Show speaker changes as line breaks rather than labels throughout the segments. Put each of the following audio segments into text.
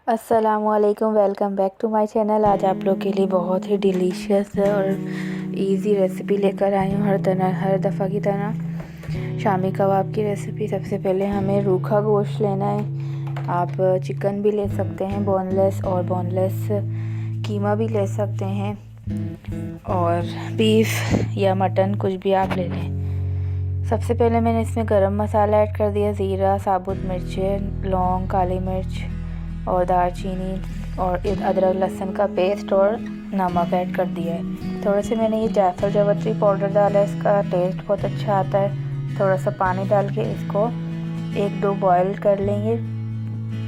अस्सलामुअलैकुम, welcome back to my channel. आज आप लोग के लिए बहुत ही डिलीशियस और इजी रेसिपी लेकर आई हूँ। हर दफ़ा की तरह शामी कबाब की रेसिपी। सबसे पहले हमें रूखा गोश्त लेना है। आप चिकन भी ले सकते हैं बोनलेस, और बोनलेस कीमा भी ले सकते हैं, और बीफ या मटन कुछ भी आप ले लें। सबसे पहले मैंने इसमें गरम मसाला ऐड कर दिया, ज़ीरा, साबुत मिर्चें, लौंग, काली मिर्च और दालचीनी, और अदरक लहसुन का पेस्ट और नमक ऐड कर दिया है। थोड़े से मैंने ये जायफल जावित्री पाउडर डाला है, इसका टेस्ट बहुत अच्छा आता है। थोड़ा सा पानी डाल के इसको 1-2 बॉयल कर लेंगे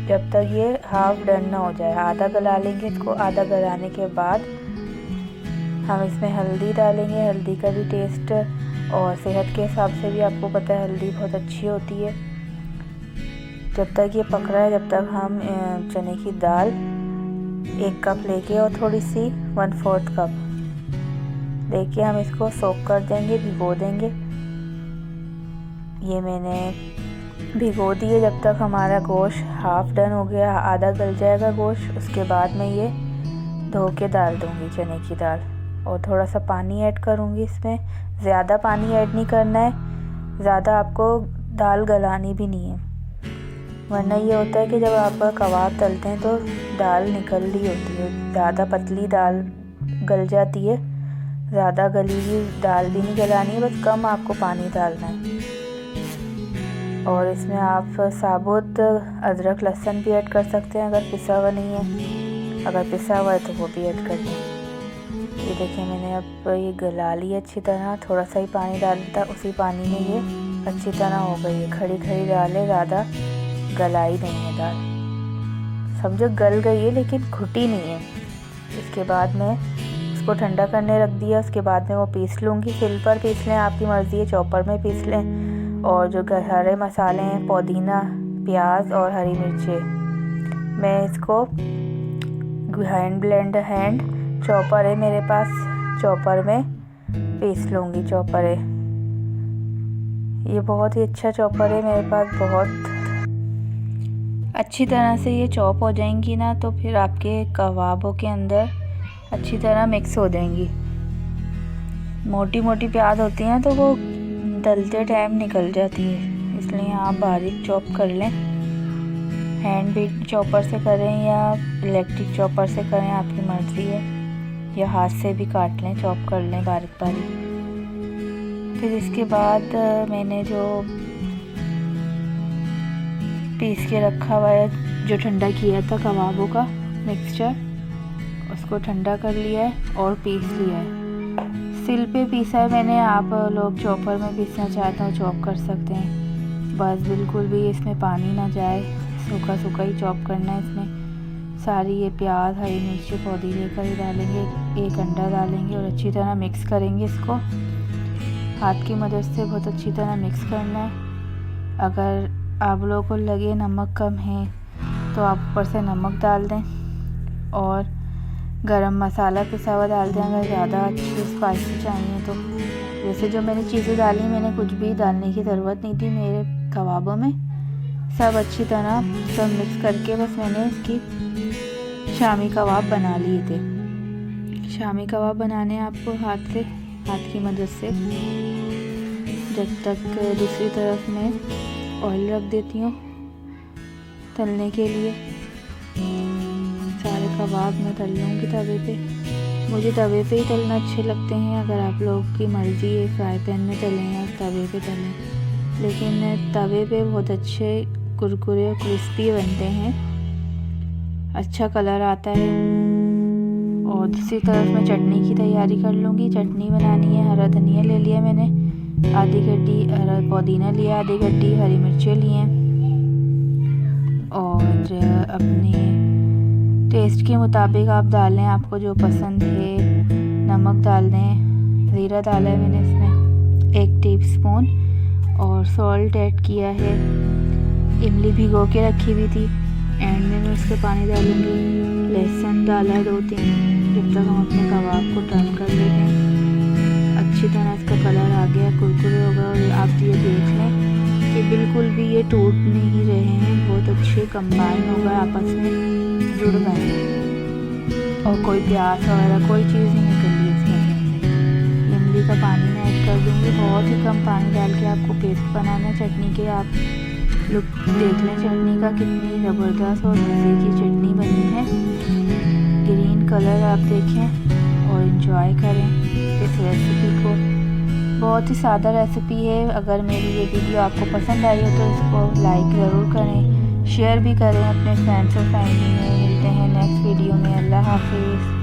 जब तक ये हाफ डन ना हो जाए। आधा गला लेंगे इसको। आधा गलाने के बाद हम इसमें हल्दी डालेंगे। हल्दी का भी टेस्ट और सेहत के हिसाब से भी आपको पता है हल्दी बहुत अच्छी होती है। जब तक ये पक रहा है, जब तक हम चने की दाल 1 कप लेके और थोड़ी सी 1/4 कप लेके हम इसको सोक कर देंगे, भिगो देंगे। ये मैंने भिगो दिए। जब तक हमारा गोश्त हाफ डन हो गया, आधा गल जाएगा गोश्त, उसके बाद मैं ये धो के डाल दूँगी चने की दाल, और थोड़ा सा पानी ऐड करूँगी इसमें। ज़्यादा पानी ऐड नहीं करना है, ज़्यादा आपको दाल गलानी भी नहीं है, वरना ये होता है कि जब आप कबाब तलते हैं तो दाल निकल रही होती है। ज़्यादा पतली दाल गल जाती है, ज़्यादा गली हुई दाल भी नहीं गलानी है, बस कम आपको पानी डालना है। और इसमें आप साबुत अदरक लहसुन भी ऐड कर सकते हैं अगर पिसा हुआ नहीं है। अगर पिसा हुआ है तो वो भी ऐड कर दें। ये देखिए मैंने अब ये गला ली अच्छी तरह। थोड़ा सा ही पानी डाला था, उसी पानी में ये अच्छी तरह हो गई है। खड़ी खड़ी दाल है, ज़्यादा गलाई नहीं है दाल, समझो गल गई है लेकिन घुटी नहीं है। इसके बाद मैं इसको ठंडा करने रख दिया। उसके बाद मैं वो पीस लूँगी। सिल पर पीस लें, आपकी मर्ज़ी है, चॉपर में पीस लें। और जो हरे मसाले हैं, पुदीना, प्याज और हरी मिर्चें, मैं इसको हैंड चॉपर है मेरे पास, चॉपर में पीस लूँगी। चॉपर है, ये बहुत ही अच्छा चॉपर है मेरे पास। बहुत अच्छी तरह से ये चॉप हो जाएंगी ना, तो फिर आपके कबाबों के अंदर अच्छी तरह मिक्स हो जाएंगी। मोटी मोटी प्याज होती हैं तो वो तलते टाइम निकल जाती है, इसलिए आप बारीक चॉप कर लें। हैंड भी चॉपर से करें या इलेक्ट्रिक चॉपर से करें, आपकी मर्ज़ी है, या हाथ से भी काट लें, चॉप कर लें बारीक बारीक। फिर इसके बाद मैंने जो पीस के रखा हुआ है, जो ठंडा किया था कबाबों का मिक्सचर, उसको ठंडा कर लिया है और पीस लिया है। सिल पे पीसा है मैंने। आप लोग चॉपर में पीसना चाहते हो चॉप कर सकते हैं। बस बिल्कुल भी इसमें पानी ना जाए, सूखा सूखा ही चॉप करना है। इसमें सारी ये प्याज, हरी मिर्ची, पुदीने का ही डालेंगे। 1 अंडा डालेंगे और अच्छी तरह मिक्स करेंगे इसको। हाथ की मदद से बहुत अच्छी तरह मिक्स करना है। अगर आप लोगों को लगे नमक कम है तो आप ऊपर से नमक डाल दें, और गरम मसाला पिसा हुआ डाल दें अगर ज़्यादा अच्छी स्पाइसी चाहिए तो। वैसे जो मैंने चीज़ें डाली, मैंने कुछ भी डालने की ज़रूरत नहीं थी मेरे कबाबों में। सब अच्छी तरह सब मिक्स करके बस मैंने इसकी शामी कबाब बना लिए थे। शामी कबाब बनाने आपको हाथ की मदद से। जब तक दूसरी तरफ मैं ऑयल रख देती हूँ तलने के लिए। सारे कबाब मैं तल लूँगी तवे पे। मुझे तवे पे ही तलना अच्छे लगते हैं। अगर आप लोग की मर्ज़ी है फ्राई पैन में तलें या तवे पे तलें, लेकिन तवे पे बहुत अच्छे कुरकुरे और क्रिस्पी बनते हैं, अच्छा कलर आता है। और दूसरी तरफ मैं चटनी की तैयारी कर लूँगी। चटनी बनानी है। हरा धनिया ले लिया मैंने, आधी गड्डी हरा पुदीना लिया, आधी गड्डी हरी मिर्चें लिए, और अपने टेस्ट के मुताबिक आप डालें, आपको जो पसंद है। नमक डाल दें। ज़ीरा डाला है मैंने इसमें 1 टीस्पून, और सॉल्ट ऐड किया है। इमली भिगो के रखी हुई थी, एंड में मैं उसके पानी डालूँगी। लहसुन डाला है 2-3, जब तक हम अपने कबाब को टर्न कर लेते हैं। अच्छी तरह इसका कलर आ गया, कुरकुरे हो गया, और आप ये देख लें कि बिल्कुल भी ये टूट नहीं रहे हैं, बहुत अच्छे कंबाइन हो गए आपस में। जुड़ गए और कोई प्यास वगैरह कोई चीज़ नहीं निकल रही इसके अंदर से। इमली का पानी मैं ऐड कर दूँगी, बहुत ही कम पानी डाल के आपको पेस्ट बनाना है चटनी के। आप लुक देख लें चटनी का, कितनी ज़बरदस्त और मज़े की चटनी बनी है। ग्रीन कलर आप देखें और एंजॉय करें इस रेसिपी को। बहुत ही सादा रेसिपी है। अगर मेरी ये वीडियो आपको पसंद आई हो तो इसको लाइक ज़रूर करें, शेयर भी करें अपने फ्रेंड्स और फैमिली में। मिलते हैं नेक्स्ट वीडियो में। अल्लाह हाफिज़।